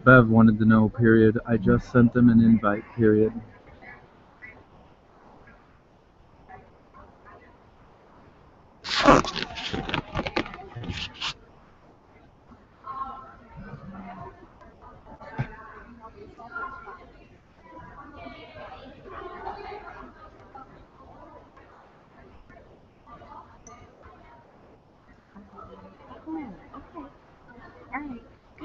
Bev wanted to know, period. I just sent them an invite, period.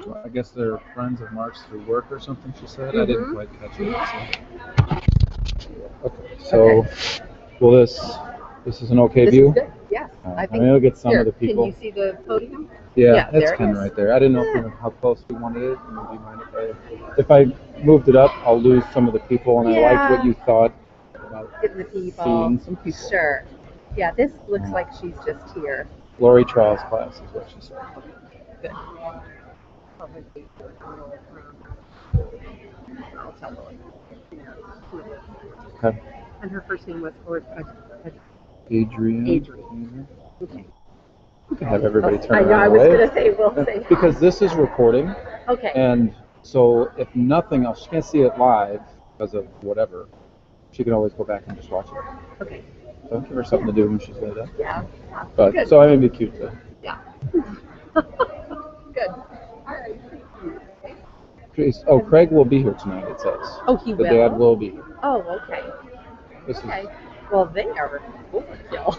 So I guess they're friends of Mark's through work or something, she said. I didn't quite catch it. So. Okay, so will this is an okay view? Is good. Yes. I think I'll get some of the people. Can you see the podium? Yeah, that's Ken right there. I didn't know how close we wanted it. Would you mind if I moved it up? I'll lose some of the people, and I liked what you thought about getting the people. Seeing some people. Sure. Yeah, this looks like she's just here. Lori Trowell's class is what she said. Good. I'll tell Lori. Okay. And her first name was Adrian. Adrian. Okay. We can have everybody turn around. I know. I was going to say we'll say because this is recording. Okay. And so if nothing else, she can't see it live because of whatever. She can always go back and just watch it. Okay. So give her something to do when she's laid up. Yeah. But good. So I may be cute too. Yeah. Good. Oh, Craig will be here tonight, it says. Oh, he will? The dad will be here. Oh, okay. Okay. Well, they are overkill.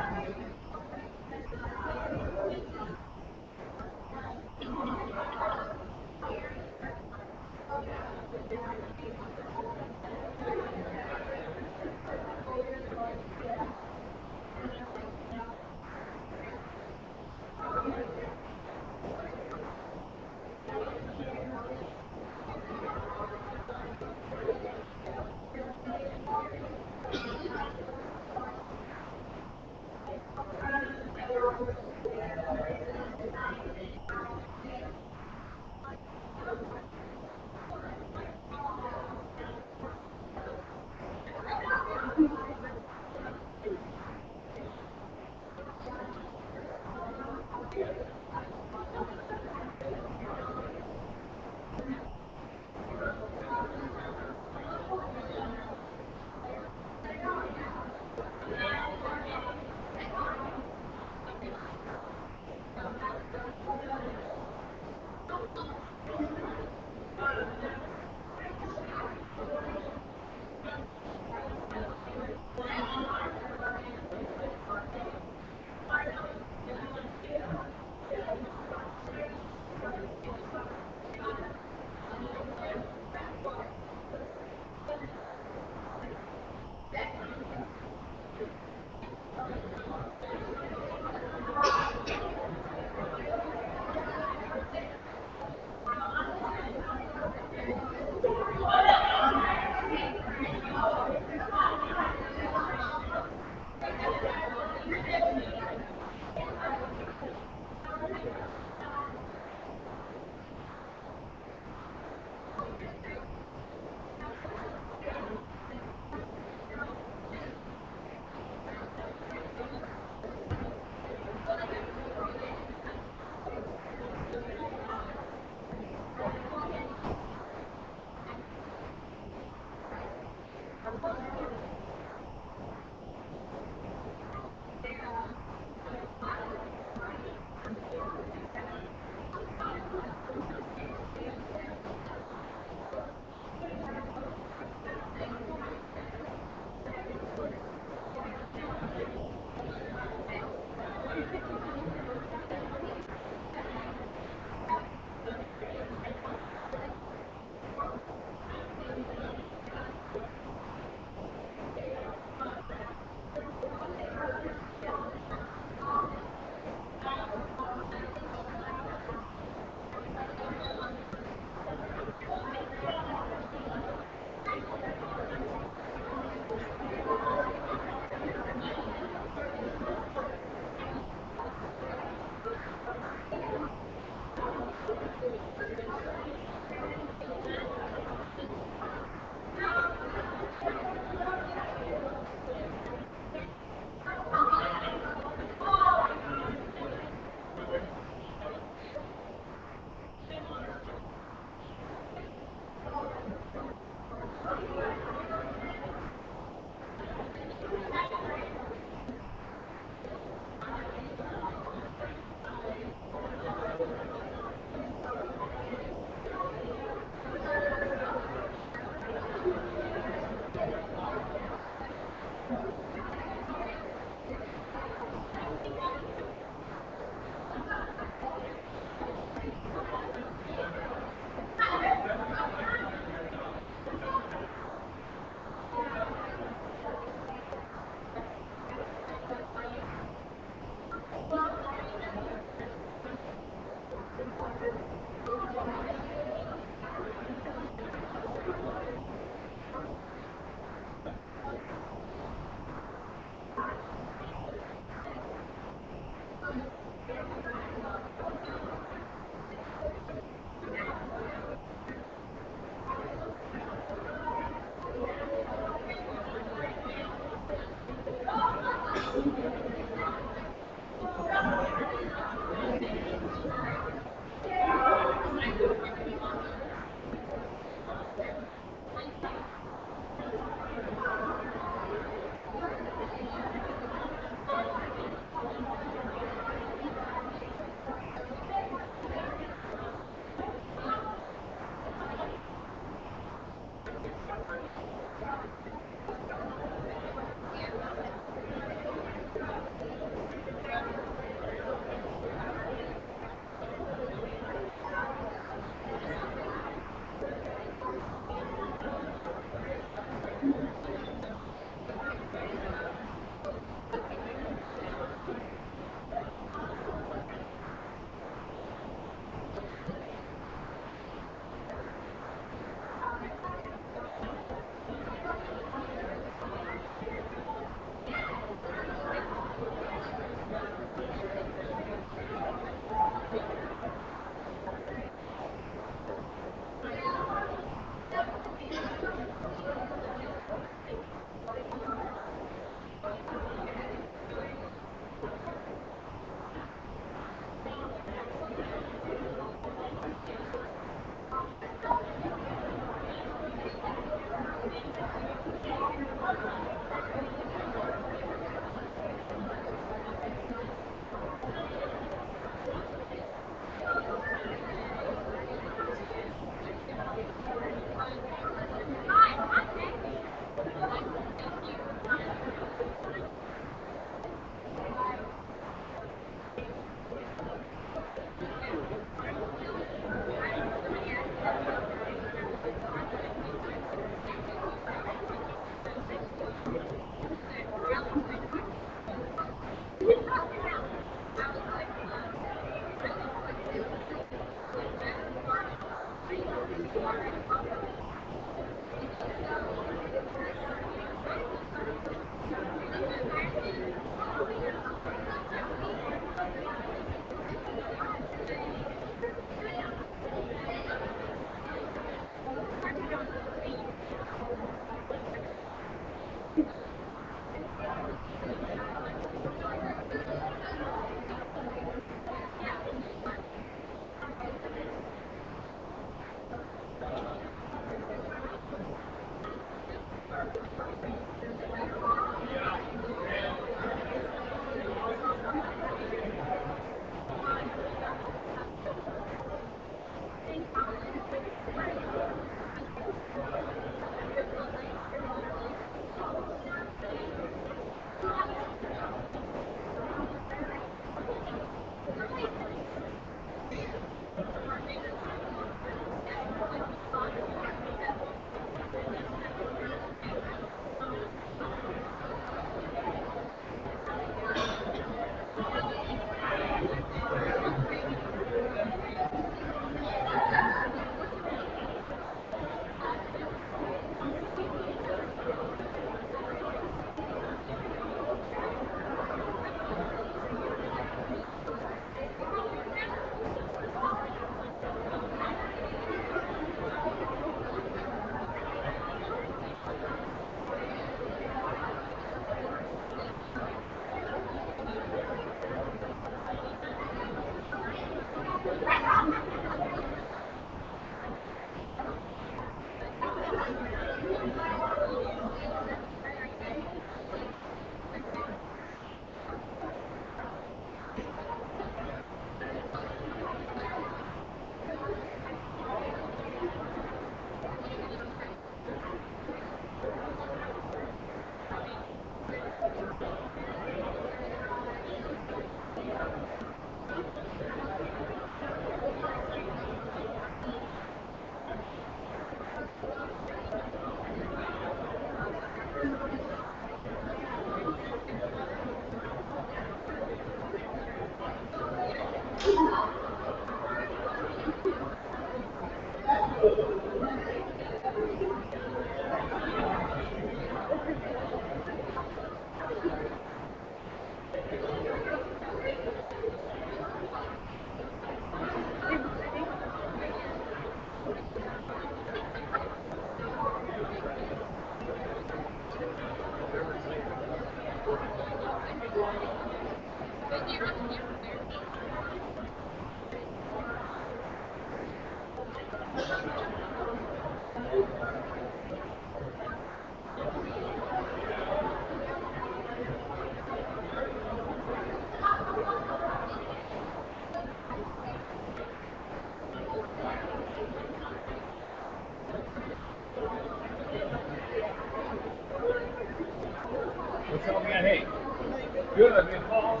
Good. I mean, Paul,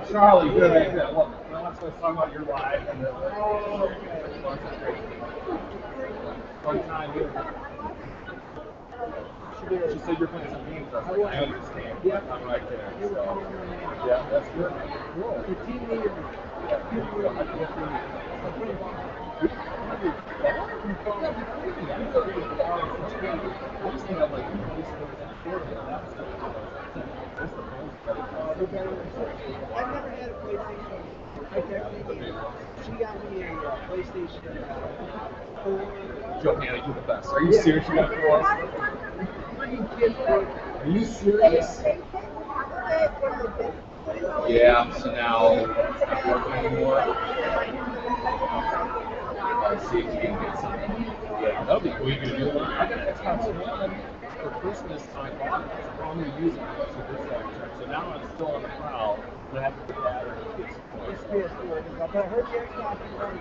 Charlie, good. Well, that's what I was talking about your live. And one time, she said you're playing some games. I was like, I understand. Yeah, I'm right there. So, yeah, that's good. Cool. The team leader. I just think I'm like, I've never had a PlayStation. I definitely need. She got me a PlayStation 4. Johanna, you're the best. Are you serious? You got a 4? Are you serious? Yeah, so now it's not working anymore. Let's see if you can get something. Yeah, that'll be cool. You can do one. I got Xbox One for Christmas. I bought it. It's wrong to use it. So now I'm still on the prowl. But I have to put that or It's PS4. But I heard the Xbox One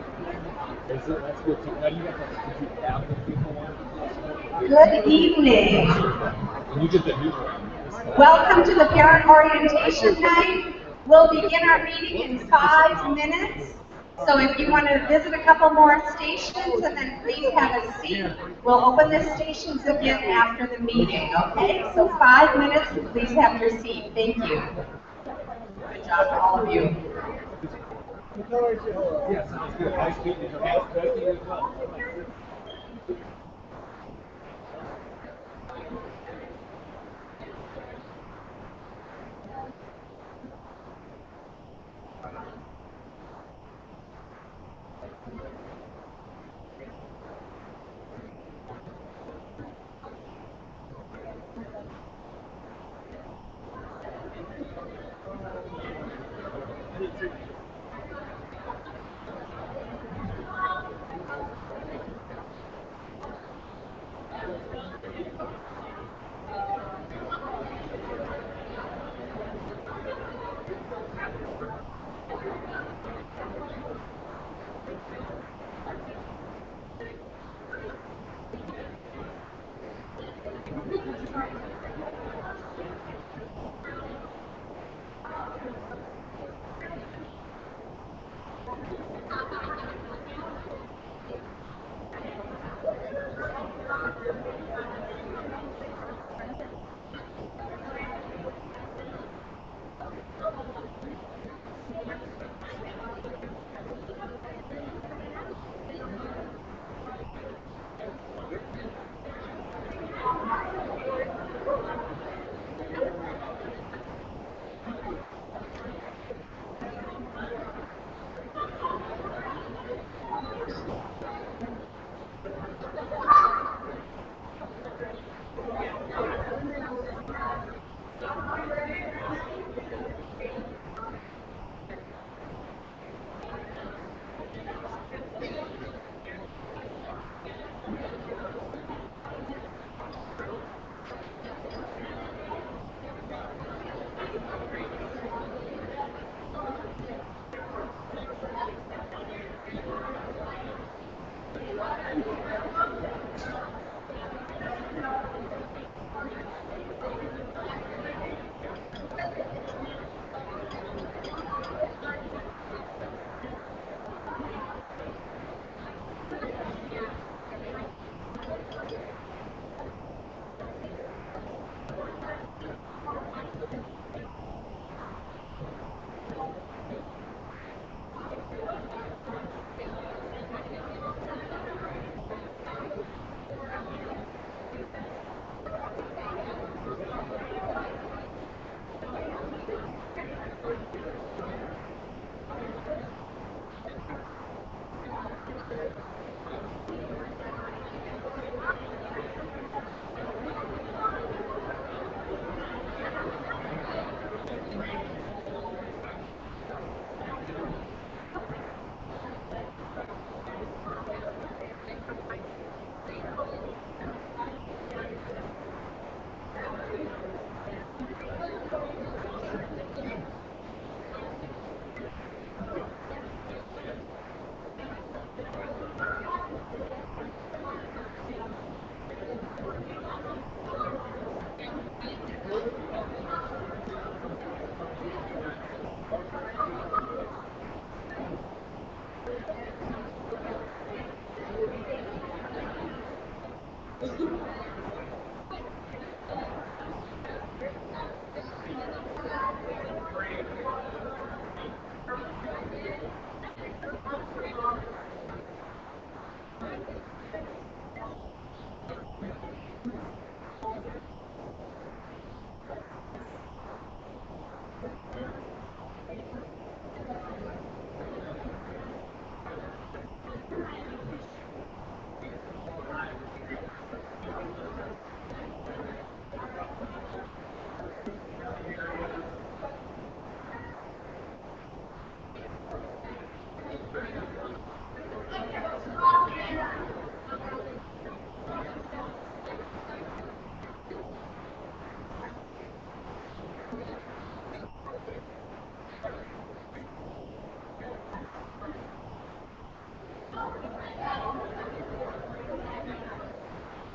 is it? That's good too. Now you got the have the FIFA one. Good evening. And you get the new one. Welcome to the parent orientation night. We'll begin our meeting in 5 minutes. So if you want to visit a couple more stations and then please have a seat. We'll open the stations again after the meeting, okay? So 5 minutes and please have your seat. Thank you. Good job to all of you. What color is your hair? Yeah, sounds good. Nice meeting you. Nice meeting you as well.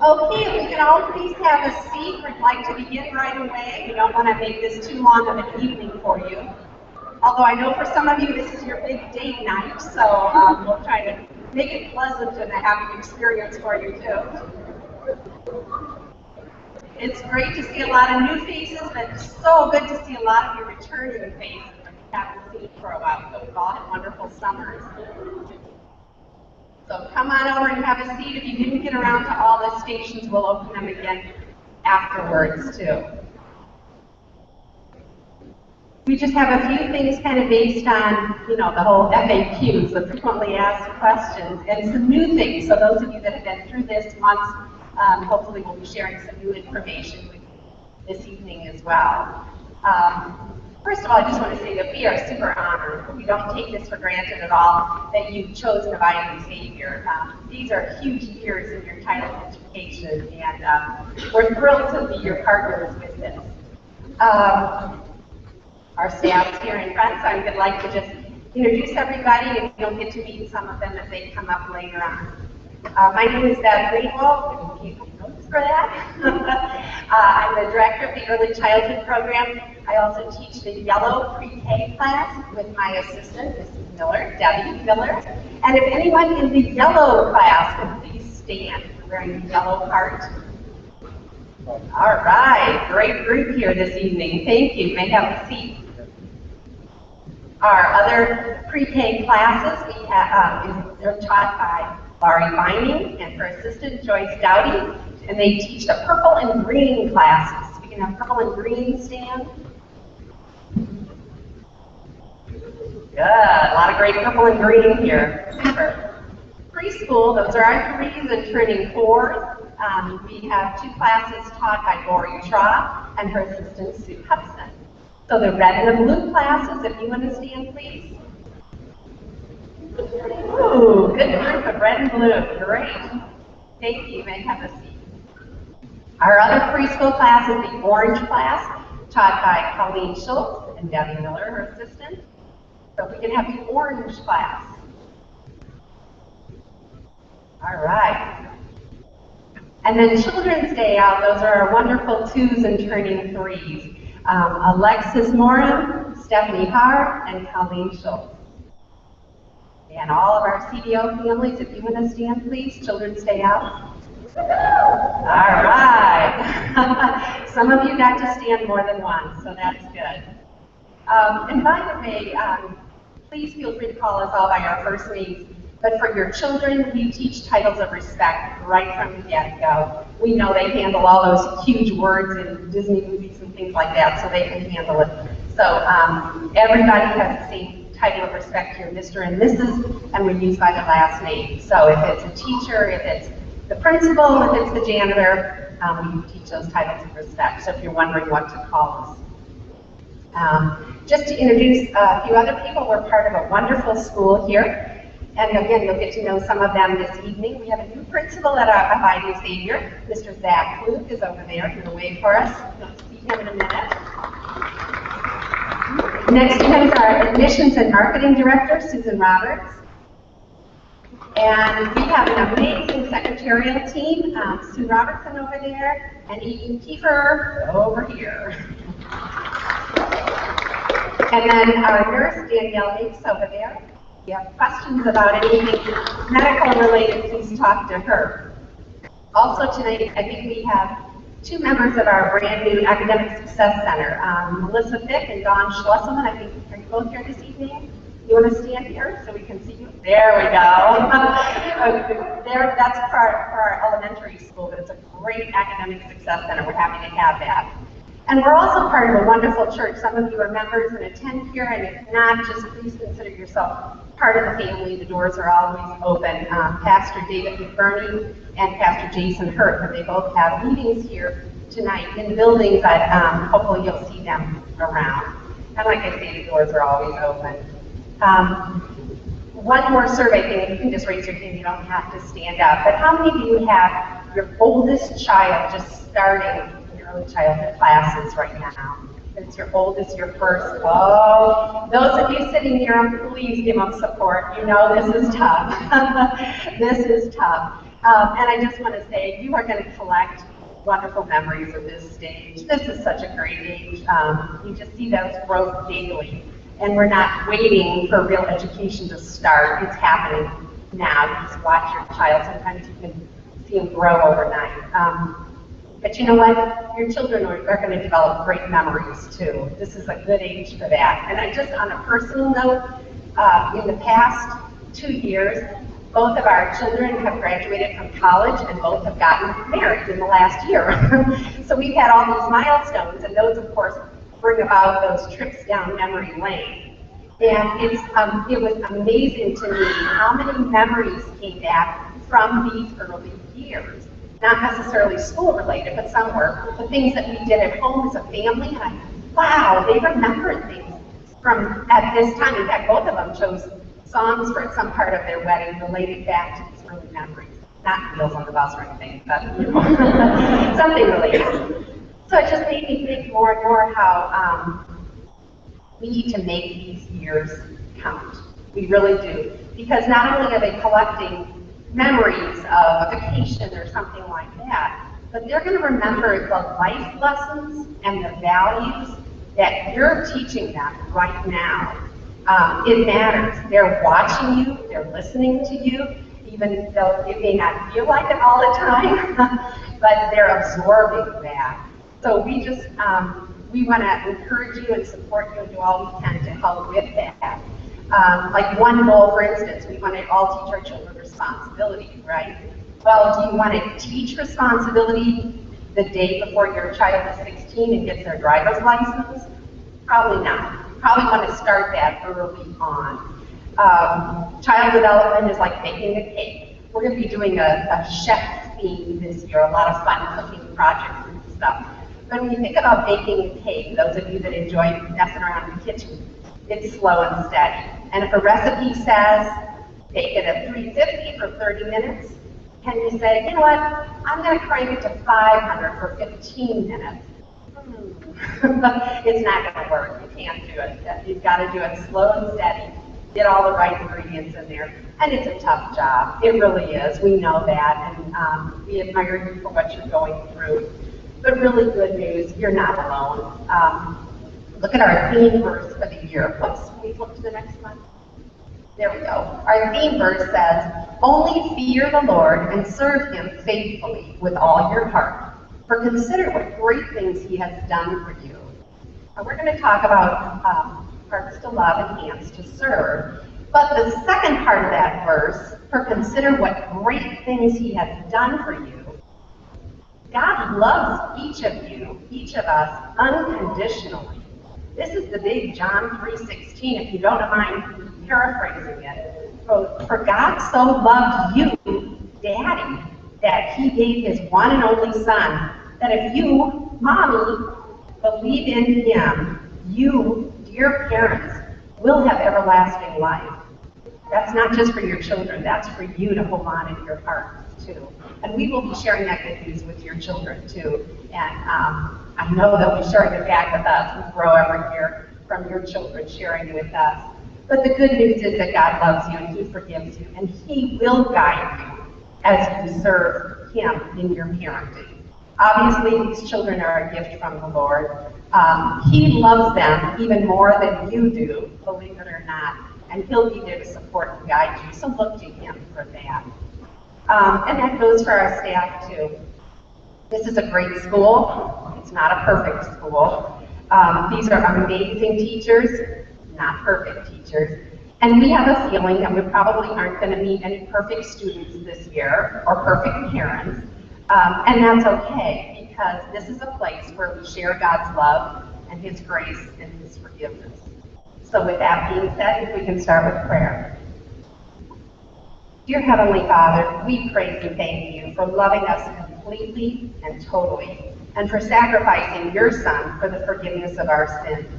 Okay, if we can all please have a seat, we'd like to begin right away. We don't want to make this too long of an evening for you. Although I know for some of you this is your big date night, so we'll try to make it pleasant and a happy experience for you too. It's great to see a lot of new faces, but it's so good to see a lot of your returning faces. haven't seen for a while, so we've all had wonderful summers. So come on over and have a seat. If you didn't get around to all the stations, we'll open them again afterwards too. We just have a few things kind of based on, the whole FAQs, the frequently asked questions, and some new things. So those of you that have been through this month, hopefully we'll be sharing some new information with you this evening as well. First of all, I just want to say that we are super honored. We don't take this for granted at all that you've chosen Abiding Savior. These are huge years in your title of education, and we're thrilled to be your partners with this. Our staff's here in front, so I would like to just introduce everybody, and you'll get to meet some of them as they come up later on. My name is Deb Greenwald, in case you notes for that. I'm the director of the Early Childhood Program. I also teach the yellow pre-K class with my assistant, Mrs. Miller, Debbie Miller. And if anyone in the yellow class could please stand, we're wearing the yellow part. All right, great group here this evening. Thank you. You may have a seat. Our other pre-K classes they're taught by Laurie Vining and her assistant Joyce Dowdy, and they teach the purple and green classes. We can have purple and green stand. Good, a lot of great purple and green here. Super. Preschool, those are our 3s and turning 4s. We have 2 classes taught by Lori Traw and her assistant Sue Hudson. So the red and the blue classes, if you want to stand, please. Ooh, good group of red and blue. Great. Thank you. You may have a seat. Our other preschool class is the orange class, taught by Colleen Schultz and Debbie Miller, her assistant. So we can have the orange class. All right. And then Children's Day Out, those are our wonderful 2s and turning 3s. Alexis Moran, Stephanie Hart, and Colleen Schultz. And all of our CDO families, if you want to stand, please. Children's Day Out. All right. Some of you got to stand more than once, so that's good. And by the way, please feel free to call us all by our first names. But for your children, we teach titles of respect right from the get-go. We know they handle all those huge words in Disney movies and things like that, so they can handle it. So everybody has the same title of respect here, Mr. and Mrs., and we're used by the last name. So if it's a teacher, if it's the principal, if it's the janitor, we teach those titles of respect. So if you're wondering what to call us. Just to introduce a few other people, we're part of a wonderful school here. And again, you'll get to know some of them this evening. We have a new principal at our Abiding Savior. Mr. Zach Luke is over there. He's going to wave for us. You'll see him in a minute. Next to him is our Admissions and Marketing Director, Susan Roberts. And we have an amazing secretarial team. Sue Robertson over there, and Eden Kiefer over here. And then our nurse, Danielle Hicks, over there. If you have questions about anything medical related, please talk to her. Also tonight, I think we have 2 members of our brand new Academic Success Center, Melissa Fick and Dawn Schlesselman. I think, are you both here this evening? You want to stand here so we can see you? There we go. That's for our elementary school, but it's a great Academic Success Center. We're happy to have that. And we're also part of a wonderful church. Some of you are members and attend here, and if not, just please consider yourself part of the family. The doors are always open. Pastor David McBurney and Pastor Jason Hurt, but they both have meetings here tonight in the building, but hopefully you'll see them around. And like I say, the doors are always open. One more survey thing, you can just raise your hand, you don't have to stand up, but how many of you have your oldest child just starting early childhood classes right now? It's your oldest, your first. Oh, those of you sitting here, please give them support. You know this is tough. This is tough. And I just want to say, you are going to collect wonderful memories of this stage. This is such a great age. You just see those growth daily. And we're not waiting for real education to start. It's happening now. You just watch your child. Sometimes you can see them grow overnight. But you know what? Your children are going to develop great memories too. This is a good age for that. And I just, on a personal note, in the past 2 years, both of our children have graduated from college and both have gotten married in the last year. So we've had all these milestones, and those, of course, bring about those trips down memory lane. And it was amazing to me how many memories came back from these early years. Not necessarily school related, but some were. The things that we did at home as a family, and wow, they remembered things from at this time. In fact, both of them chose songs for some part of their wedding related back to these early memories. Not Wheels on the Bus or anything, but something related. So it just made me think more and more how we need to make these years count. We really do. Because not only are they collecting memories of a vacation or something like that, but they're going to remember the life lessons and the values that you're teaching them right now. It matters. They're watching you, they're listening to you, even though it may not feel like it all the time, but they're absorbing that. So we just, we want to encourage you and support you and do all we can to help with that. Like one goal, for instance, we want to all teach our children responsibility, right? Well, do you want to teach responsibility the day before your child is 16 and gets their driver's license? Probably not. You probably want to start that early on. Child development is like baking a cake. We're going to be doing a chef theme this year, a lot of fun cooking projects and stuff. But when you think about baking a cake, those of you that enjoy messing around in the kitchen, it's slow and steady. And if a recipe says bake it at 350 for 30 minutes, can you say, you know what, I'm going to crank it to 500 for 15 minutes? It's not going to work. You can't do it. You've got to do it slow and steady. Get all the right ingredients in there. And it's a tough job. It really is. We know that. And we admire you for what you're going through. But really good news, you're not alone. Look at our theme verse for the year. Whoops, can we flip to the next one? There we go. Our theme verse says, only fear the Lord and serve him faithfully with all your heart. For consider what great things he has done for you. And we're going to talk about hearts to love and hands to serve. But the second part of that verse, for consider what great things he has done for you, God loves each of you, each of us, unconditionally. This is the big John 3:16, if you don't mind paraphrasing it. For God so loved you, Daddy, that he gave his one and only Son, that if you, Mommy, believe in him, you, dear parents, will have everlasting life. That's not just for your children, that's for you to hold on in your hearts too. And we will be sharing that good news with your children too. And I know they'll be sharing it back with us. We grow every year from your children sharing with us. But the good news is that God loves you and he forgives you. And he will guide you as you serve him in your parenting. Obviously, these children are a gift from the Lord. He loves them even more than you do, believe it or not. And he'll be there to support and guide you. So look to him for that. And that goes for our staff too. This is a great school. It's not a perfect school. These are amazing teachers, not perfect teachers. And we have a feeling that we probably aren't going to meet any perfect students this year or perfect parents. And that's okay, because this is a place where we share God's love and his grace and his forgiveness. So with that being said, if we can start with prayer. Dear Heavenly Father, we praise and thank you for loving us completely and totally, and for sacrificing your Son for the forgiveness of our sins.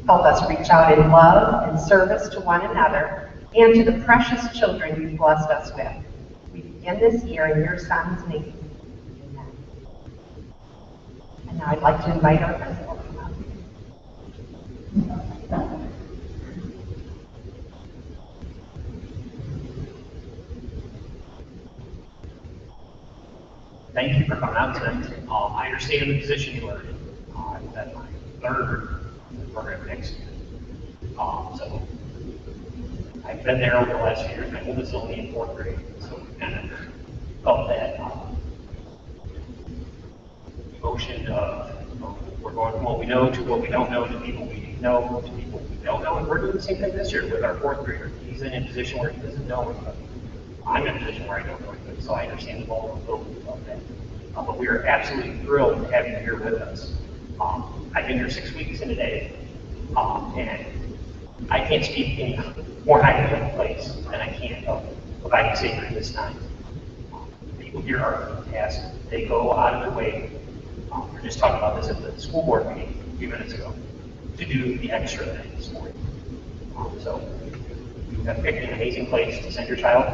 Help us reach out in love and service to one another and to the precious children you've blessed us with. We begin this year in your Son's name. Amen. And now I'd like to invite our principal to come up. Thank you for coming out tonight. I understand the position you are in. That's my third program next year. So I've been there over the last few years. My oldest is only in 4th grade, so we kind of felt that motion of we're going from what we know to what we don't know to people we know to people we don't know. And we're doing the same thing this year with our fourth grader. He's in a position where he doesn't know anybody. I'm in a position where I don't know anybody, so I understand the vulnerability of that. But we are absolutely thrilled to have you here with us. I've been here 6 weeks in a day, and I can't speak any more highly of the place than I can of providing safety in this time. People here are fantastic. They go out of their way. We were just talking about this at the school board meeting a few minutes ago, to do the extra things for you. So you have picked an amazing place to send your child.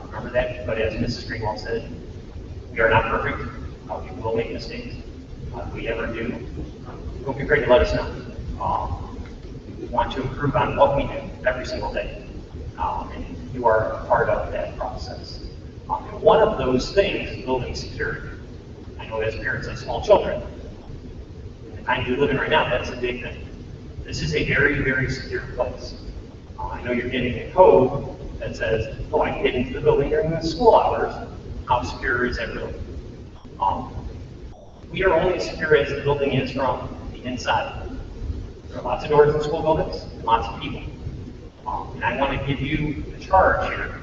Remember that. But as Mrs. Greenwald said, we are not perfect. We will make mistakes. If we ever do, don't be afraid to let us know. We want to improve on what we do every single day. And you are a part of that process. And one of those things is building security. I know as parents of small children, in the time you live in right now, that's a big thing. This is a very, very secure place. I know you're getting a code that says, oh, I can get into the building during the school hours. How secure is that really? We are only as secure as the building is from the inside. There are lots of doors in school buildings, and lots of people. And I want to give you the charge here.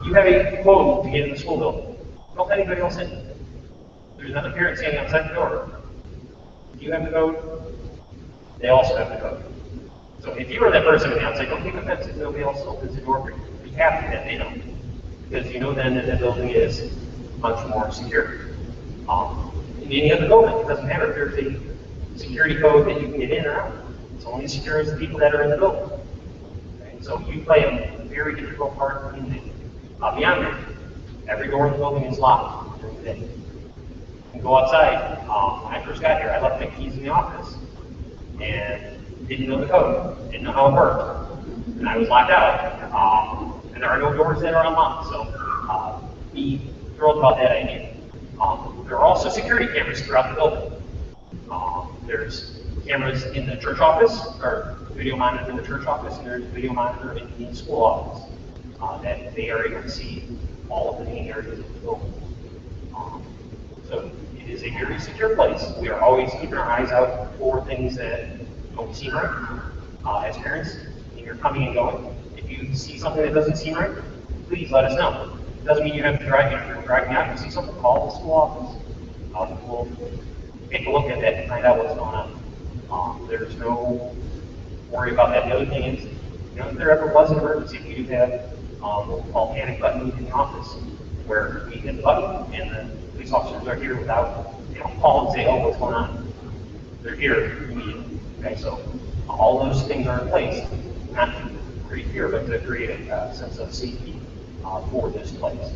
You have a code to get in the school building. Don't let anybody else in. There's another parent standing outside the door. If you have the code, they also have the code. So if you are that person on the outside, don't take offense if nobody else opens the door for you. Be happy that they don't. Because you know then that that building is much more secure. In any other building, it doesn't matter if there's a security code that you can get in or out. It's only as secure as the people that are in the building. Okay? So you play a very integral part in it. Beyond that, every door in the building is locked during the day. You can go outside. When I first got here, I left my keys in the office and didn't know the code, didn't know how it worked. And I was locked out. And there are no doors that are unlocked. So be thrilled about that idea. There are also security cameras throughout the building. There's cameras in the church office, or video monitor in the church office, and there's a video monitor in the school office that they are able to see all of the main areas of the building. So it is a very secure place. We are always keeping our eyes out for things that don't seem right. As parents, when you're coming and going, if you see something that doesn't seem right, please let us know. It doesn't mean you have to drive. If you're driving out and you see something, call the school office. We'll take a look at that and find out what's going on. There's no worry about that. The other thing is, if there ever was an emergency, we do have what we call panic button in the office, where we hit the button and the police officers are here without, they don't call and say, oh, what's going on? They're here immediately. Okay, so all those things are in place, not to create fear, but to create a sense of safety for this place.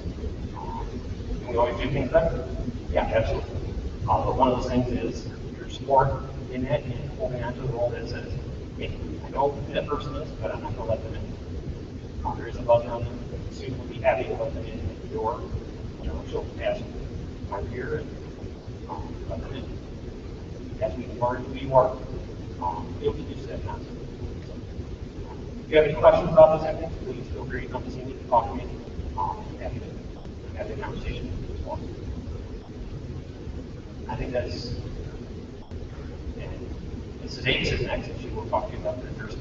Can we always do things better? Yeah, absolutely. But one of those things is your support in that and holding on to the role that says, hey, I know who that person is, but I'm not going to let them in. There is a buzzer on them. The student will be happy to let them in at the door. She'll ask I'm here and let them in. As we learn who you are, you'll get used to that concept. So, if you have any questions about this activity, please feel free to come to see me, talk to me. I'm happy to have the conversation with you as well. I think that's, and Mrs. Ames is next, and she will talk to you about that first.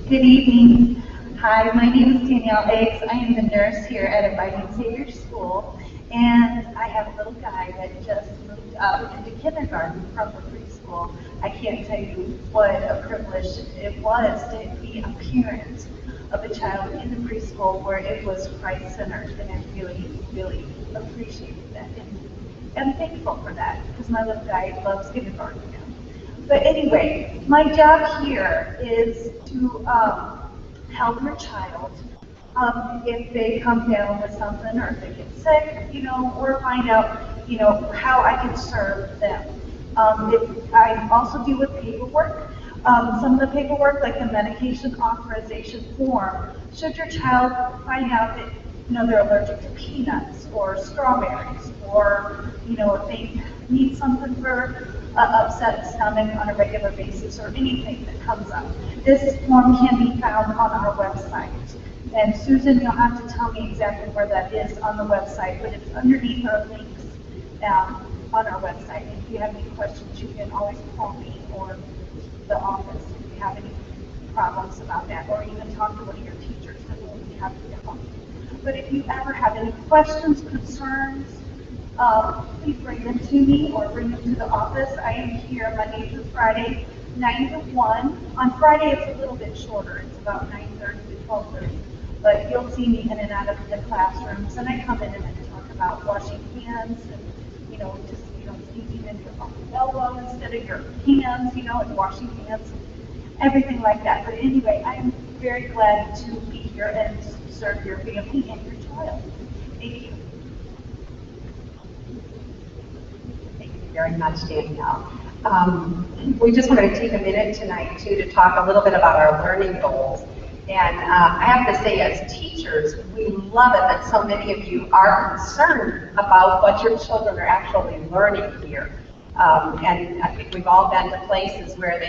Good evening. Hi, my name is Danielle Eggs. I am the nurse here at Abiding Savior School, and I have a little guy that just moved up into kindergarten from the preschool. I can't tell you what a privilege it was to be a parent of a child in the preschool where it was Christ-centered, and I really, really appreciated that. And I'm thankful for that, because my little guy loves kindergarten now. But anyway, my job here is to help your child if they come down with something, or if they get sick, or find out, how I can serve them. I also deal with paperwork. Some of the paperwork, like the medication authorization form, should your child find out that they're allergic to peanuts or strawberries, or if they need something for upset stomach on a regular basis, or anything that comes up. This form can be found on our website. And Susan, you'll have to tell me exactly where that is on the website, but it's underneath our links on our website. If you have any questions, you can always call me or the office if you have any problems about that, or even talk to one of your teachers, and we'll be happy to help. But if you ever have any questions, concerns, please bring them to me or bring them to the office. I am here Monday through Friday, 9 to 1. On Friday, it's a little bit shorter. It's about 9:30 to 12:30. But you'll see me in and out of the classrooms, and I come in and I talk about washing hands and, just, sneaking in your elbow instead of your hands, and washing hands, everything like that. But anyway, I'm very glad to be here and serve your family and your child. Thank you. Thank you very much, Danielle. We just wanted to take a minute tonight, too, to talk a little bit about our learning goals. And I have to say, as teachers, we love it that so many of you are concerned about what your children are actually learning here. And I think we've all been to places where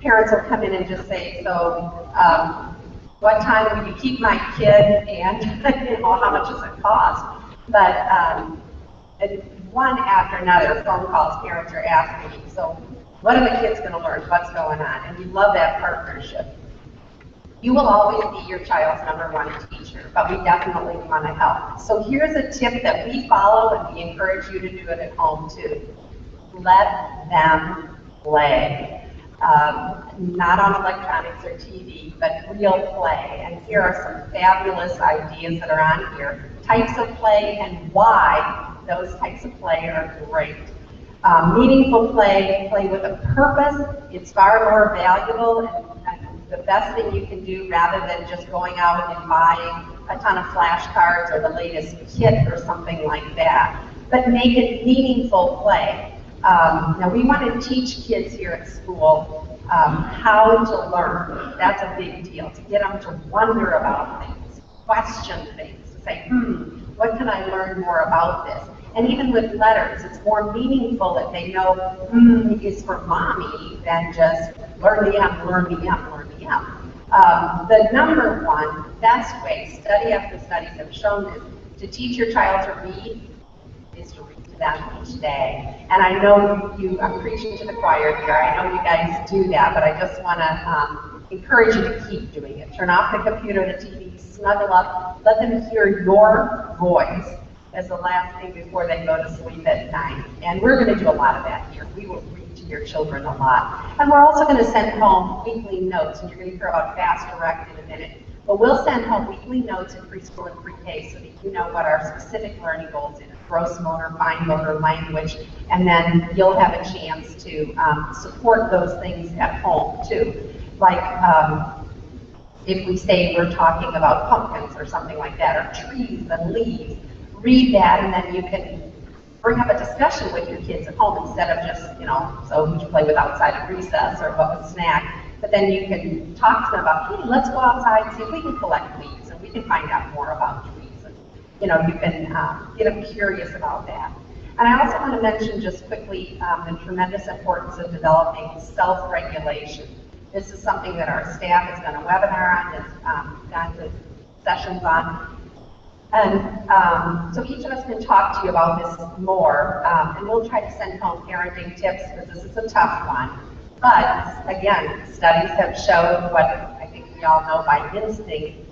parents will come in and just say, so what time will you keep my kid, and how much does it cost? But one after another, phone calls, parents are asking me, so what are the kids going to learn? What's going on? And we love that partnership. You will always be your child's #1 teacher, but we definitely want to help. So here's a tip that we follow, and we encourage you to do it at home too. Let them play. Not on electronics or TV, but real play. And here are some fabulous ideas that are on here. Types of play and why those types of play are great. Meaningful play, play with a purpose. It's far more valuable and the best thing you can do rather than just going out and buying a ton of flashcards or the latest kit or something like that. But make it meaningful play. Now we want to teach kids here at school how to learn. That's a big deal, to get them to wonder about things, question things, to say, what can I learn more about this? And even with letters, it's more meaningful if they know is for mommy than just learn the M, learn the M, learn the M. The #1 best way, study after studies have shown this, to teach your child to read is to read to them each day. And I know I'm preaching to the choir here. I know you guys do that, but I just want to encourage you to keep doing it. Turn off the computer, the TV, snuggle up, let them hear your voice as the last thing before they go to sleep at night. And we're going to do a lot of that here. We will read to your children a lot. And we're also going to send home weekly notes, and you're going to hear about Fast Direct in a minute. But we'll send home weekly notes in preschool and pre-K so that you know what our specific learning goals are, gross motor, fine motor, language, and then you'll have a chance to support those things at home too. Like if we say we're talking about pumpkins or something like that, or trees and leaves, read that, and then you can bring up a discussion with your kids at home instead of just, so who'd you play with outside at recess or what was snack. But then you can talk to them about, hey, let's go outside and see if we can collect leaves and we can find out more about trees. And, you can get them curious about that. And I also want to mention just quickly the tremendous importance of developing self-regulation. This is something that our staff has done a webinar on, has gone to sessions on. And so each of us can talk to you about this more, and we'll try to send home parenting tips because this is a tough one. But again, studies have shown what I think we all know by instinct,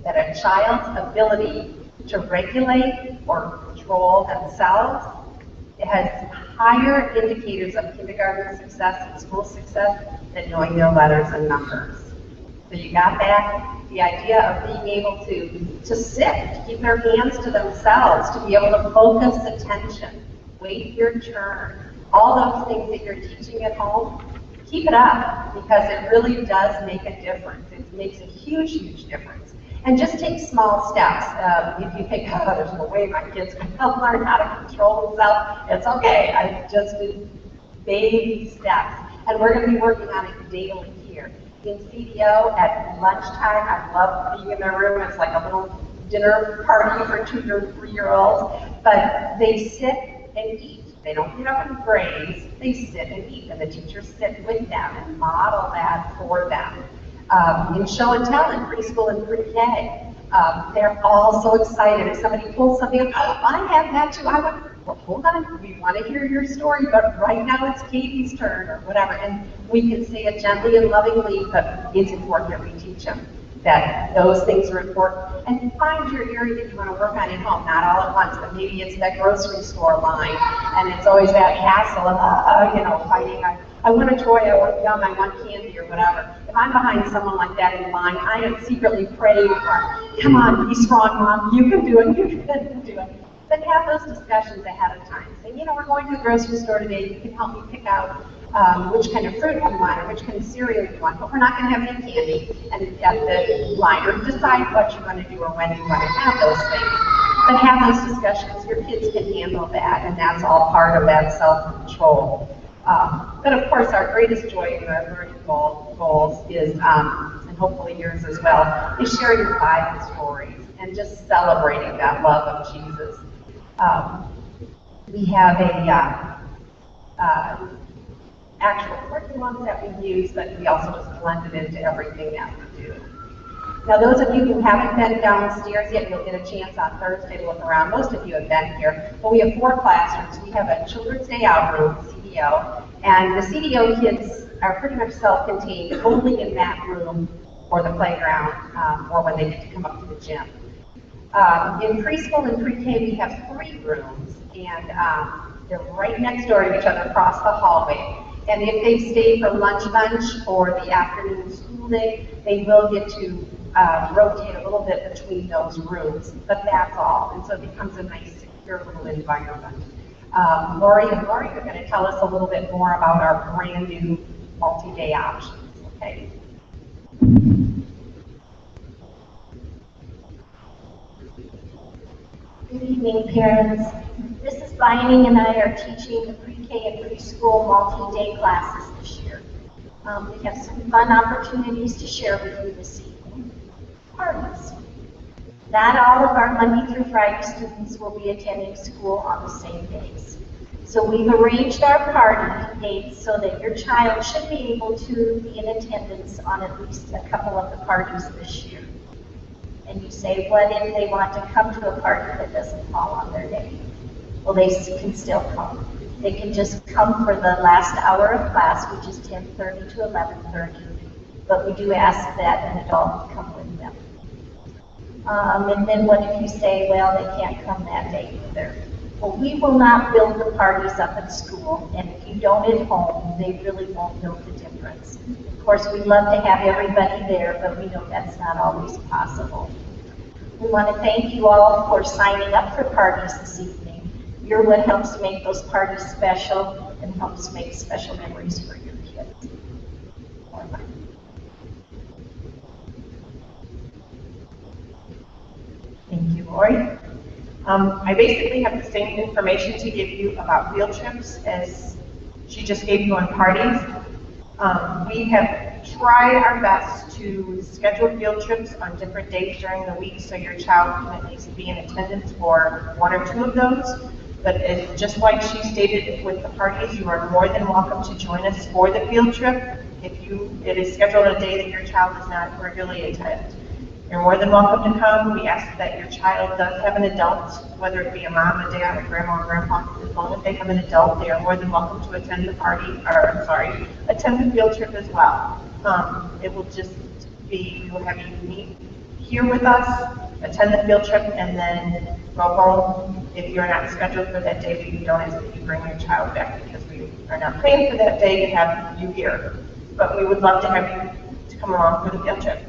that a child's ability to regulate or control themselves has higher indicators of kindergarten success and school success than knowing their letters and numbers. So you got that? The idea of being able to sit, to keep their hands to themselves, to be able to focus attention, wait your turn, all those things that you're teaching at home, keep it up because it really does make a difference. It makes a huge, huge difference. And just take small steps. If you think, oh, there's no way my kid's going to learn how to control themselves, it's okay. I just do baby steps. And we're going to be working on it daily here. In CDO at lunchtime, I love being in their room. It's like a little dinner party for 2 or 3-year-olds. But they sit and eat. They don't get up and graze. They sit and eat, and the teachers sit with them and model that for them. In show and tell in preschool and pre-K. They're all so excited. If somebody pulls something up, oh, I have that too. I want, well, hold on, we want to hear your story, but right now it's Katie's turn or whatever. And we can say it gently and lovingly, but it's important that we teach them that those things are important. And find your area that you want to work on at home, not all at once, but maybe it's that grocery store line, and it's always that hassle of, you know, fighting. I want a toy, I want gum, I want candy or whatever. If I'm behind someone like that in line, I am secretly praying for, come on, be strong, Mom, you can do it, you can do it. But have those discussions ahead of time. Say, you know, we're going to the grocery store today, you can help me pick out which kind of fruit you want or which kind of cereal you want, but we're not going to have any candy. And at the line, or decide what you're going to do or when you want to have those things. But have those discussions, your kids can handle that, and that's all part of that self-control. But of course, our greatest joy in our learning goals is, and hopefully yours as well, is sharing your Bible stories and just celebrating that love of Jesus. We have a actual curriculum that we use, but we also just blend it into everything that we do. Now, those of you who haven't been downstairs yet, you'll get a chance on Thursday to look around. Most of you have been here, but we have 4 classrooms. We have a Children's Day Out room, CDO, and the CDO kids are pretty much self-contained only in that room or the playground or when they get to come up to the gym. In preschool and pre-K, we have 3 rooms, and they're right next door to each other across the hallway. And if they stay for lunch or the afternoon school day, they will get to rotate a little bit between those rooms, but that's all. And so it becomes a nice, secure little environment. Lori and Lori are going to tell us a little bit more about our brand new multi-day options. Okay. Good evening, parents. Mrs. Vining and I are teaching the pre-K and preschool multi-day classes this year. We have some fun opportunities to share with you this evening. Parties. Not all of our Monday through Friday students will be attending school on the same days. So we've arranged our party dates so that your child should be able to be in attendance on at least a couple of the parties this year. And you say, what if they want to come to a party that doesn't fall on their day? Well, they can still come. They can just come for the last hour of class, which is 10:30 to 11:30. But we do ask that an adult come with them. And then what if you say, well, they can't come that day either? Well, we will not build the parties up at school, and if you don't at home, they really won't know the difference. Of course, we love to have everybody there, but we know that's not always possible. We want to thank you all for signing up for parties this evening. You're what helps make those parties special and helps make special memories for your kids. Thank you, Lori. I basically have the same information to give you about field trips as she just gave you on parties. We have tried our best to schedule field trips on different days during the week so your child can at least be in attendance for 1 or 2 of those. But just like she stated with the parties, you are more than welcome to join us for the field trip if it is scheduled a day that your child does not regularly attend. You're more than welcome to come. We ask that your child does have an adult, whether it be a mom, a dad, a grandma, or grandpa. As long as they have an adult, they are more than welcome to attend the attend the field trip as well. It will just be, we will have you meet here with us, attend the field trip, and then go home. If you're not scheduled for that day, we don't ask that you bring your child back because we are not planning for that day to have you here. But we would love to have you to come along for the field trip.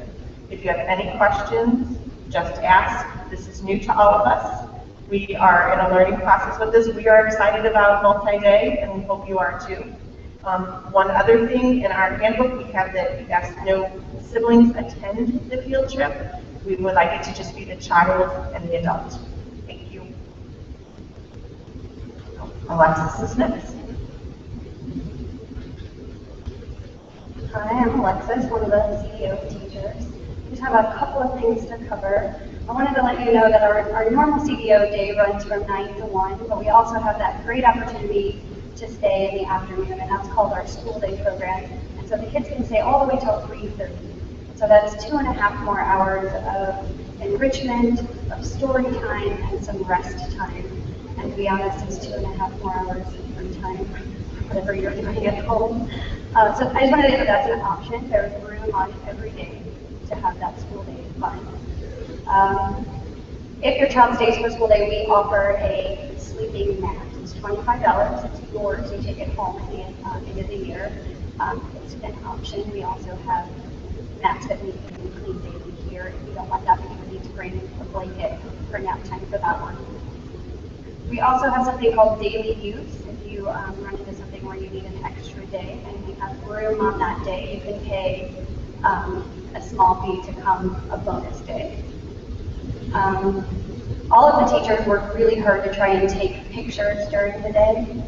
If you have any questions, just ask. This is new to all of us. We are in a learning process with this. We are excited about multi-day, and we hope you are too. One other thing, in our handbook, we have that we ask no siblings attend the field trip. We would like it to just be the child and the adult. Thank you. Alexis is next. Hi, I'm Alexis, one of the CEO teachers. We have a couple of things to cover. I wanted to let you know that our normal CDO day runs from 9 to 1, but we also have that great opportunity to stay in the afternoon, and that's called our school day program. And so the kids can stay all the way till 3:30. So that's 2.5 more hours of enrichment, of story time, and some rest time. And to be honest, it's 2.5 more hours of free time, whatever you're doing at home. So I just wanted to know that's an option. There's room on every day to have that school day fun. If your child stays for school day, we offer a sleeping mat. It's $25. It's yours. You take it home at the end of the year. It's an option. We also have mats that we can clean daily here. If you don't want that, you need to bring a blanket for nap time for that one. We also have something called daily use. If you run into something where you need an extra day and we have room on that day, you can pay a small fee to come a bonus day. All of the teachers work really hard to try and take pictures during the day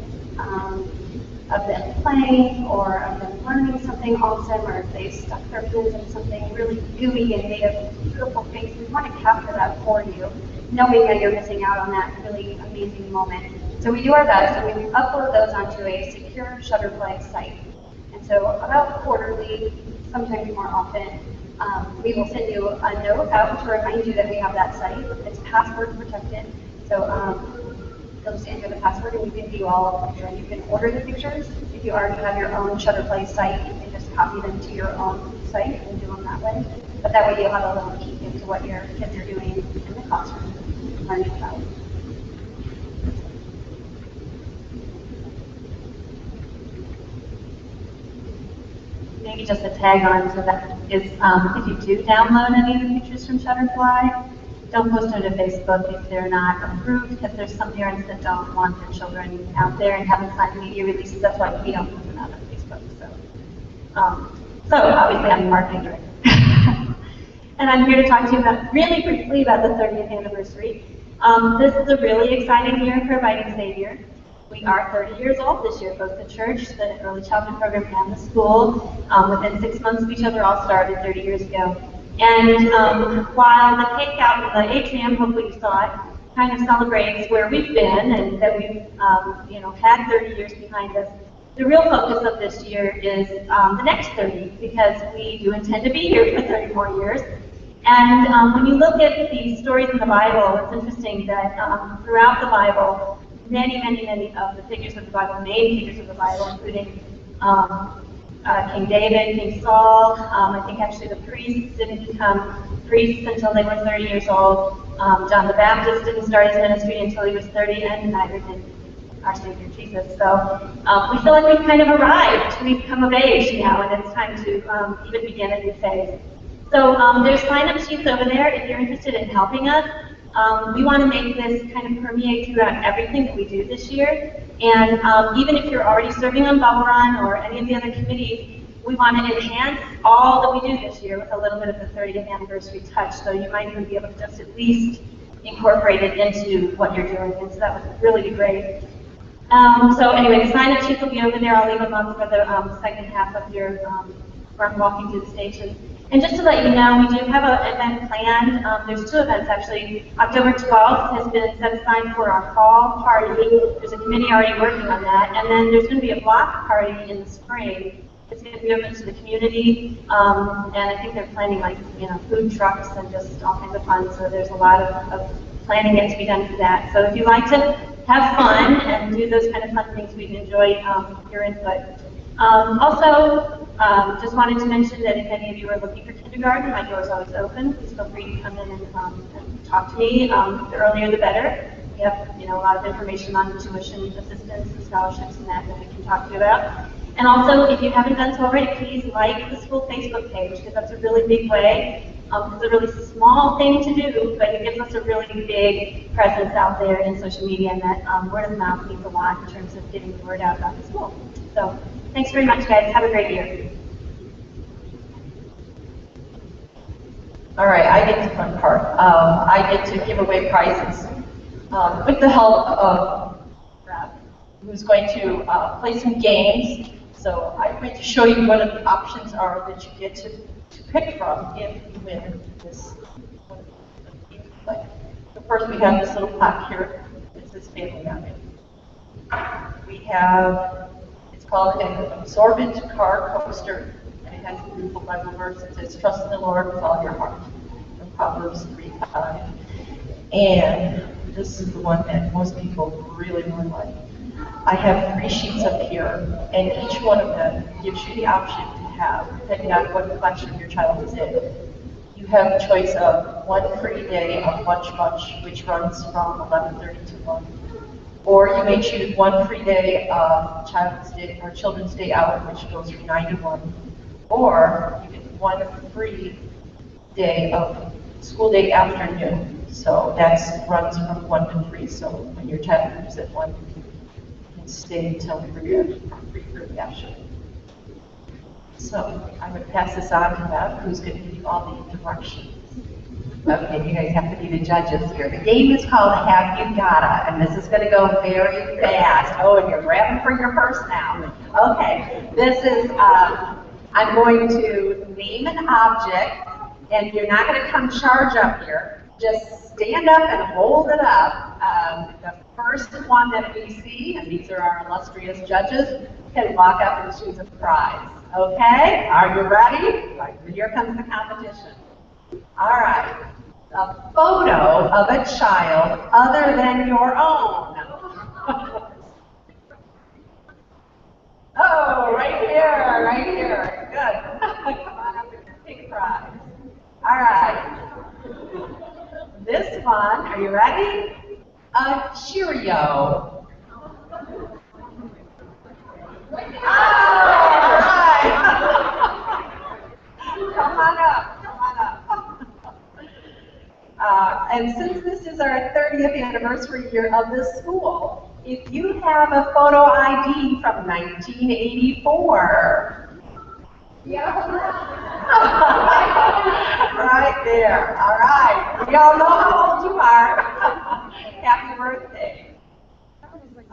of them playing or of them learning something awesome, or if they stuck their fingers in something really gooey and made a beautiful face. We want to capture that for you, knowing that you're missing out on that really amazing moment. So we do our best, and we upload those onto a secure Shutterfly site. And so about quarterly, sometimes more often, we will send you a note out to remind you that we have that site. It's password protected, so you'll just enter the password and you can view all of the pictures. You can order the pictures. If you already have your own Shutterfly site, you can just copy them to your own site and do them that way. But that way you'll have a little peek into what your kids are doing in the classroom, learning about. Maybe just a tag on to that is if you do download any of the pictures from Shutterfly, don't post them to Facebook if they're not approved, because there's some parents that don't want their children out there and haven't signed media releases. That's why we don't put them out on Facebook. So obviously I'm the marketing director. And I'm here to talk to you about really briefly about the 30th anniversary. This is a really exciting year for Abiding Savior. We are 30 years old this year, both the church, the early childhood program, and the school. Within 6 months of each other, all started 30 years ago. And while the cake out in the atrium, hopefully you saw it, kind of celebrates where we've been and that we've had 30 years behind us, the real focus of this year is the next 30, because we do intend to be here for 30 more years. And when you look at the stories in the Bible, it's interesting that throughout the Bible, many of the figures of the Bible, main figures of the Bible, including King David, King Saul, I think actually the priests didn't become priests until they were 30 years old. John the Baptist didn't start his ministry until he was 30, and neither did our Savior Jesus. So we feel like we've kind of arrived. We've come of age now, and it's time to even begin a new phase. So there's sign-up sheets over there if you're interested in helping us. We want to make this kind of permeate throughout everything that we do this year. And even if you're already serving on Bubble Run or any of the other committees, we want to enhance all that we do this year with a little bit of the 30th anniversary touch. So you might even be able to just at least incorporate it into what you're doing. And so that would really be great. So anyway, the sign-up sheets will be over there. I'll leave them up for the second half of your walking through the station. And just to let you know, we do have an event planned. There's 2 events actually. October 12th has been set aside for our fall party. There's a committee already working on that. And then there's going to be a block party in the spring. It's going to be open to the community. And I think they're planning food trucks and just all kinds of fun. So there's a lot of planning yet to be done for that. So if you'd like to have fun and do those kind of fun things, we'd enjoy your input. Just wanted to mention that if any of you are looking for kindergarten, my door is always open. Please feel free to come in and talk to me. The earlier the better. We have a lot of information on tuition assistance and scholarships and that we can talk to you about. And also, if you haven't done so already, please like the school Facebook page, because that's a really big way. It's a really small thing to do, but it gives us a really big presence out there in social media, and that word of mouth means a lot in terms of getting the word out about the school. So thanks very much, guys. Have a great year. All right, I get the fun part. I get to give away prizes with the help of Rob, who's going to play some games. So I'm going to show you what the options are that you get to pick from if you win this one. So first we have this little plaque here. It says Family Mapping. We have, it's called an absorbent car coaster. And it has a beautiful Bible verse that says, trust in the Lord with all your heart, from Proverbs 3:5. And this is the one that most people really, really like. I have 3 sheets up here, and each one of them gives you the option to have, depending on what collection your child is in. You have a choice of 1 free day of Lunch Bunch, which runs from 11:30 to 1. Or you may choose 1 free day of Child's Day or Children's Day Out, which goes from 9 to 1. Or you get 1 free day of School Day Afternoon. So that runs from 1 to 3. So when your child leaves at 1, you can stay until 3 for the afternoon. So I would pass this on to Bev, who's going to give you all the directions. Okay, you guys have to be the judges here. The game is called Have You Gotta, and this is going to go very fast. Oh, and you're grabbing for your purse now. Okay, this is, I'm going to name an object, and you're not going to come charge up here. Just stand up and hold it up. The first one that we see, and these are our illustrious judges, can walk up and choose a prize. Okay, are you ready? Here comes the competition. All right, a photo of a child other than your own. Oh, right here, good. Come on up and take prize. All right, this one, are you ready? A Cheerio. All right. Come on up. And since this is our 30th anniversary year of the school, if you have a photo ID from 1984, right there. All right. We all know how old you are. Happy birthday.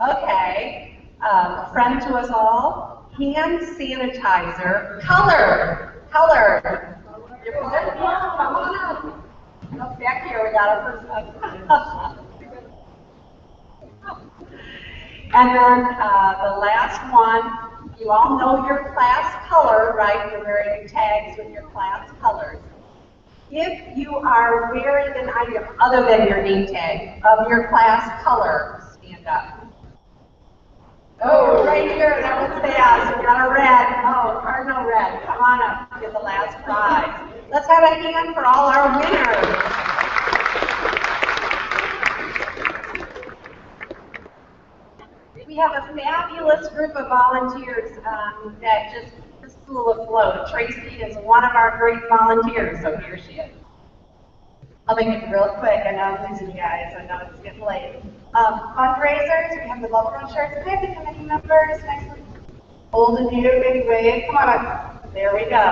Okay. A friend to us all. Hand sanitizer. Color. You're good? Come on up. Up back here, we got our first one. And then the last one, you all know your class color, right? You're wearing tags with your class colors. If you are wearing an item other than your name tag of your class color, stand up. Oh, right here, that was fast. We got a red. Oh, cardinal red. Come on up to get the last prize. Let's have a hand for all our winners. We have a fabulous group of volunteers that just keep the school afloat. Tracy is one of our great volunteers, so here she is. I'll make it real quick. I know I'm losing you guys. I know it's getting late. Fundraisers, we have the Bubble Run shirts. We have the committee members. Next one. Old and new, big wave. Come on up. There we go.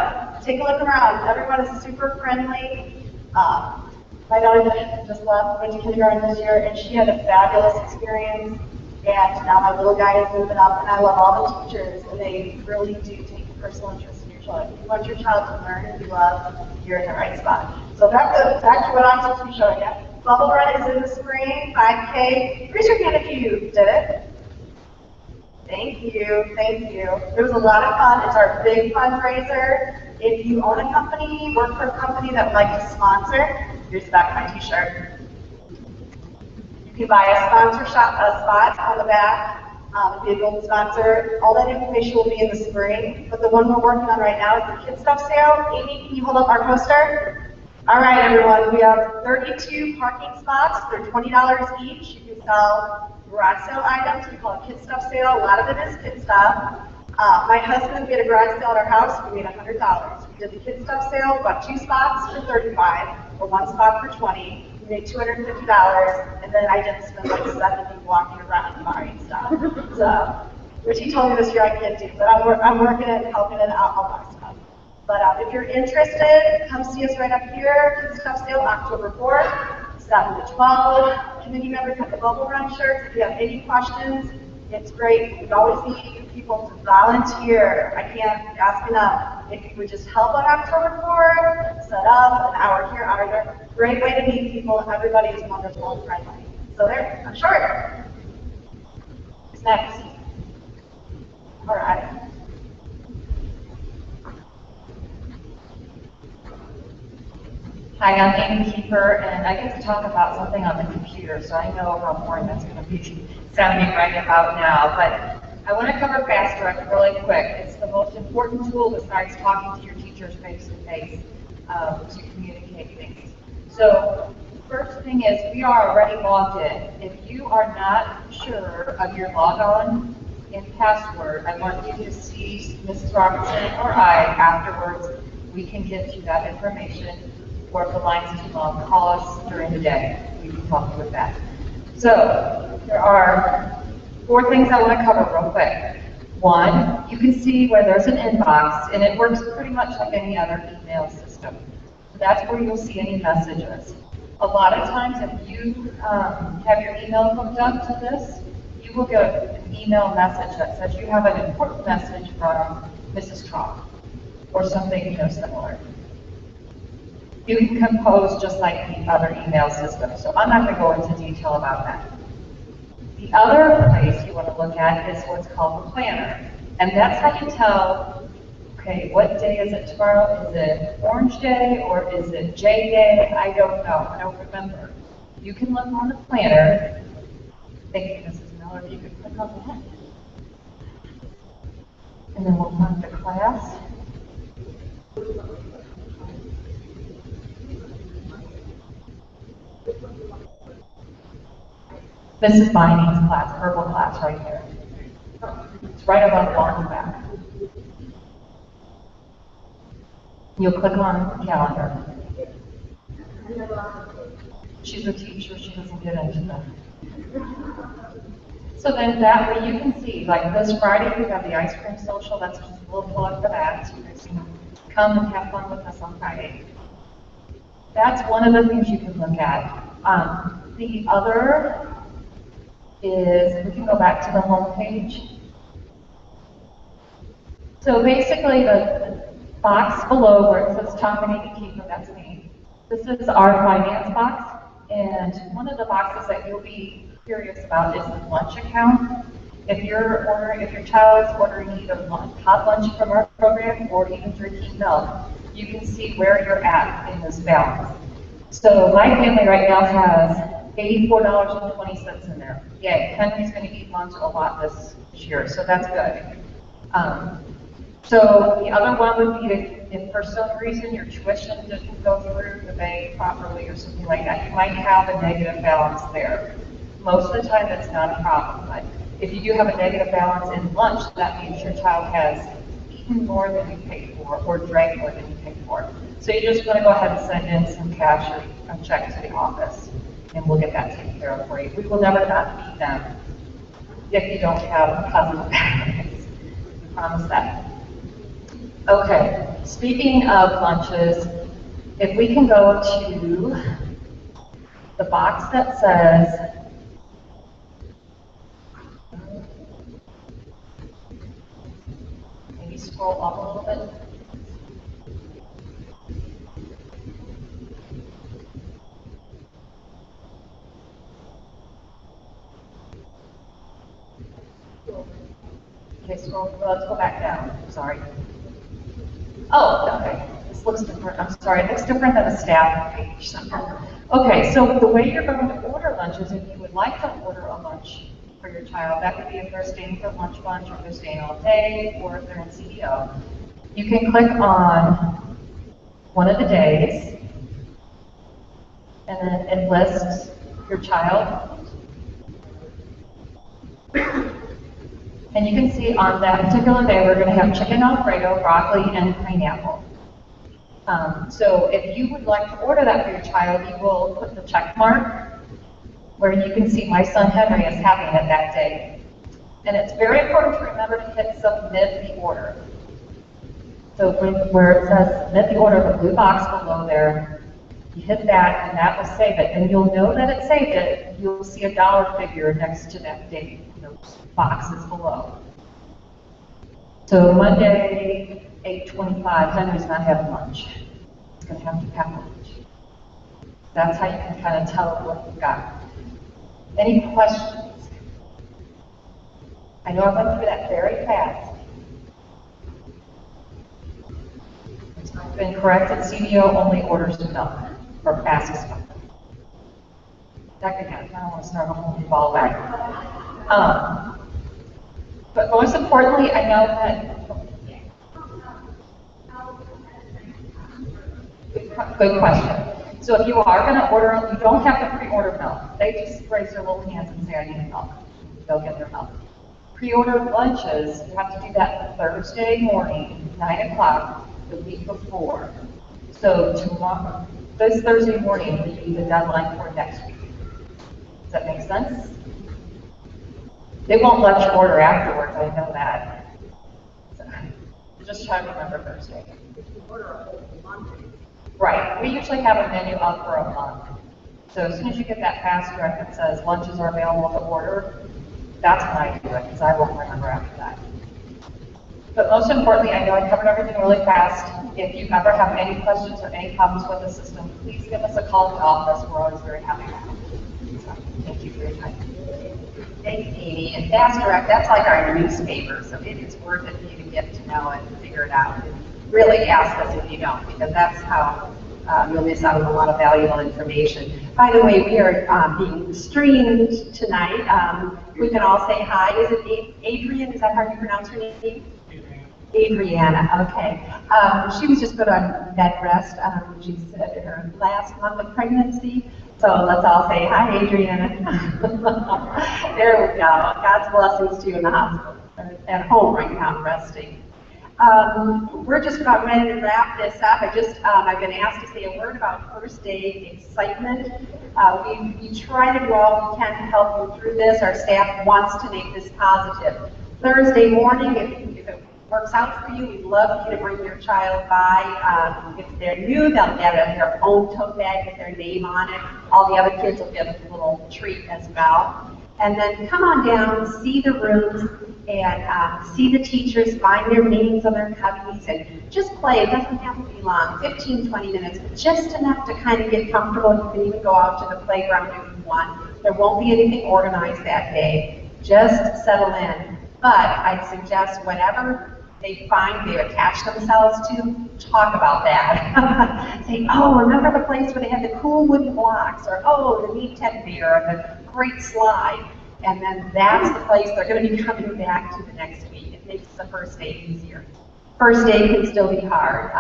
Take a look around. Everyone is super friendly. My daughter just left, went to kindergarten this year, and she had a fabulous experience. And now my little guy is moving up, and I love all the teachers, and they really do take a personal interest in your child. If you want your child to learn and be loved, you're in the right spot. So back to what I'm supposed to be showing you. Bubble Run is in the spring, 5K. Raise your hand if you did it. Thank you. It was a lot of fun. It's our big fundraiser. If you own a company, work for a company that would like to sponsor, here's the back of my t-shirt. You can buy a spot on the back, be a gold sponsor. All that information will be in the spring, but the one we're working on right now is the Kid Stuff sale. Amy, can you hold up our poster? All right, everyone, we have 32 parking spots. They're $20 each. You can sell garage sale items. We call it Kid Stuff sale. A lot of it is kid stuff. My husband, we had a garage sale at our house. We made $100. We did the Kid Stuff sale. We bought 2 spots for $35 or 1 spot for $20. We made $250, and then I didn't spend like 70 walking around buying stuff. So, which he told me this year I can't do, but I'm working it and helping it out. I'll buy stuff. But if you're interested, come see us right up here. Kids Stuff Sale, October 4th, 7 to 12. Committee members have the Bubble Run shirts. If you have any questions, it's great. We always need people to volunteer. I can't ask enough. If you would just help on October 4th, set up an hour here, hour there. Great way to meet people. Everybody is wonderful and friendly. So there, I'm short. Who's next? All right. Hi, I'm Amy Keeper, and I get to talk about something on the computer, so I know how boring that's going to be sounding right about now. But I want to cover Fast Direct really quick. It's the most important tool besides talking to your teachers face-to-face to communicate things. So first thing is, we are already logged in. If you are not sure of your logon and password, I want you to see Mrs. Robertson or I afterwards. We can get you that information, or if the line's too long, call us during the day. We can help you with that. So there are 4 things I want to cover real quick. 1, you can see where there's an inbox, and it works pretty much like any other email system. So that's where you'll see any messages. A lot of times, if you have your email hooked up to this, you will get an email message that says you have an important message from Mrs. Trump, or something similar. You can compose just like the other email system, so I'm not going to go into detail about that. The other place you want to look at is what's called the planner, and that's how you tell, okay, what day is it tomorrow? Is it Orange Day or is it J Day? I don't know. I don't remember. You can look on the planner. Thank you, Mrs. Miller. If you could click on that. And then we'll find the class. Mrs. Bining's class, purple class right there. It's right above the back. You'll click on the calendar. She's a teacher, she doesn't get into that. So then that way you can see, like this Friday we have the ice cream social, that's just a little plug for that. So you guys can come and have fun with us on Friday. That's one of the things you can look at. The other is, we can go back to the home page. So basically the box below where it says Tom and Amy Keeper, that's me. This is our finance box, and one of the boxes that you'll be curious about is the lunch account. If your child is ordering either hot lunch from our program or even drinking milk, you can see where you're at in this balance. So my family right now has $84.20 in there. Yay, Henry's going to eat lunch a lot this year, so that's good. So the other one would be if for some reason your tuition didn't go through the bank properly or something like that, you might have a negative balance there. Most of the time that's not a problem, but if you do have a negative balance in lunch, that means your child has eaten more than you paid for or drank more than you paid for. So you're just going to go ahead and send in some cash or a check to the office, and we'll get that taken care of for you. We will never not feed them if you don't have a positive balance. We promise that. Okay, speaking of lunches, if we can go to the box that says maybe scroll up a little bit. Okay, scroll, let's go back down, sorry. Oh, okay, this looks different, I'm sorry, it looks different than a staff page. Okay, so the way you're going to order lunches, if you would like to order a lunch for your child, that could be if they're staying for lunch, or if they're staying all day, or if they're in CDO. You can click on one of the days, and then it lists your child. And you can see on that particular day, we're going to have chicken Alfredo, broccoli, and pineapple. So if you would like to order that for your child, you will put the check mark where you can see my son Henry is having it that day. And it's very important to remember to hit submit the order. So where it says submit the order, the blue box below there, you hit that and that will save it. And you'll know that it saved it. You'll see a dollar figure next to that date. Boxes below. So Monday, 8:25, Henry's not having lunch. He's going to have to pack lunch. That's how you can kind of tell what you've got. Any questions? I know I went through that very fast. It's been corrected. CDO only orders the milk. for fast stuff. Second hand, I don't want to start a whole new ball back. But most importantly, I know that. Good question. So if you are going to order, you don't have to pre-order milk. They just raise their little hands and say, I need milk. They'll get their milk. Pre-ordered lunches, you have to do that Thursday morning, 9 o'clock, the week before. So tomorrow, this Thursday morning will be the deadline for next week. Does that make sense? They won't let you order afterwards, I know that. So, just try to remember Thursday. Right, we usually have a menu up for a month. So as soon as you get that fast track that says lunches are available to order, that's when I do it, because I won't remember after that. But most importantly, I know I covered everything really fast. If you ever have any questions or any problems with the system, please give us a call at the office. We're always very happy to help. So, thank you for your time. Thanks, Amy. And Fast Direct, that's like our newspaper, so it is worth it for you to get to know it and figure it out. And really ask us if you don't, because that's how you'll miss out on a lot of valuable information. By the way, we are being streamed tonight. We can all say hi. Is it Adrian? Is that how you pronounce her name? Adriana, okay. She was just put on bed rest. She said her last month of pregnancy. So let's all say hi, Adriana. There we go. God's blessings to you in the hospital, at home right now, resting. We're just about ready to wrap this up. I've been asked to say a word about first day excitement. We try to do all we can to help you through this. Our staff wants to make this positive. Thursday morning, if it works out for you, we'd love for you to bring your child by. If they're new, they'll get their own tote bag with their name on it. All the other kids will get a little treat as well. And then come on down, see the rooms, and see the teachers, find their names on their cubbies, and just play. It doesn't have to be long, 15, 20 minutes, but just enough to kind of get comfortable. You can even go out to the playground if you want. There won't be anything organized that day. Just settle in. But I'd suggest whatever they find they attach themselves to, talk about that. Say, oh, remember the place where they had the cool wooden blocks, or oh, the neat teddy bear, or the great slide. And then that's the place they're going to be coming back to the next week. It makes the first day easier. First day can still be hard.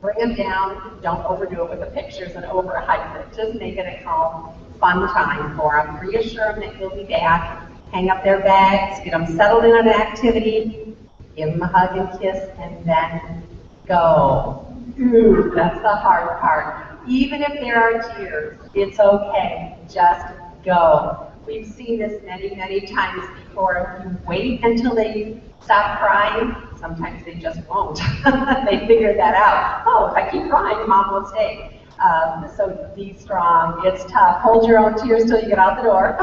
Bring them down. Don't overdo it with the pictures and overhype it. Just make it a calm, fun time for them. Reassure them that you'll be back. Hang up their bags. Get them settled in on an activity. Give them a hug and kiss, and then go. Ooh, that's the hard part. Even if there are tears, it's okay. Just go. We've seen this many, many times before. If you wait until they stop crying, sometimes they just won't. They figure that out. Oh, if I keep crying, Mom will stay. So be strong. It's tough. Hold your own tears till you get out the door,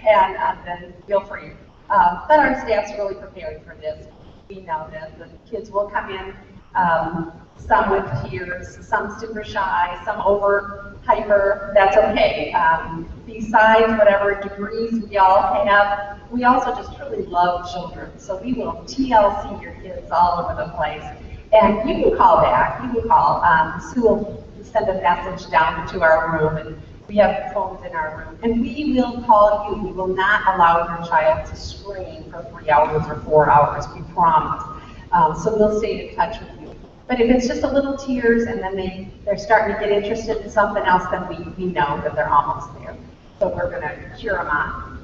and then feel free. But our staff's really prepared for this. We know that the kids will come in, some with tears, some super shy, some over hyper. That's okay. Besides whatever degrees we all have, we also just truly love children. So we will TLC your kids all over the place. And you can call back. You can call. Sue will send a message down to our room, and we have phones in our room. And we will call you. We will not allow your child to scream for 3 hours or 4 hours, we promise. So we'll stay in touch with you. But if it's just a little tears and then they're starting to get interested in something else, then we know that they're almost there. So we're going to cheer them on.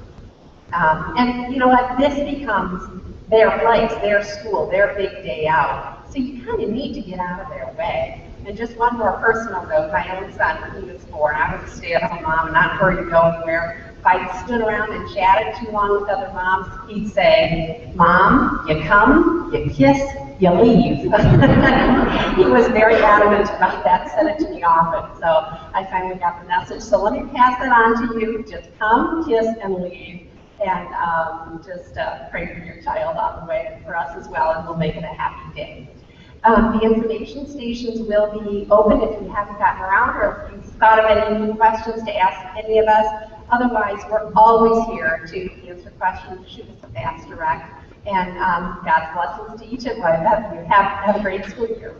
And you know what? This becomes their place, their school, their big day out. So you kind of need to get out of their way. And just one more personal note, my own son, when he was 4, I was a stay-at-home mom and not hurry to go anywhere. If I stood around and chatted too long with other moms, he'd say, Mom, you come, you kiss, you leave. He was very adamant about that, said it to me often. So I finally got the message. So let me pass that on to you. Just come, kiss, and leave. And just pray for your child on the way, and for us as well, and we'll make it a happy day. The information stations will be open if you haven't gotten around, or if you've thought of any new questions to ask any of us. Otherwise, we're always here to answer questions, shoot us a fast direct. And God's blessings to each and one of you. Have a great school year.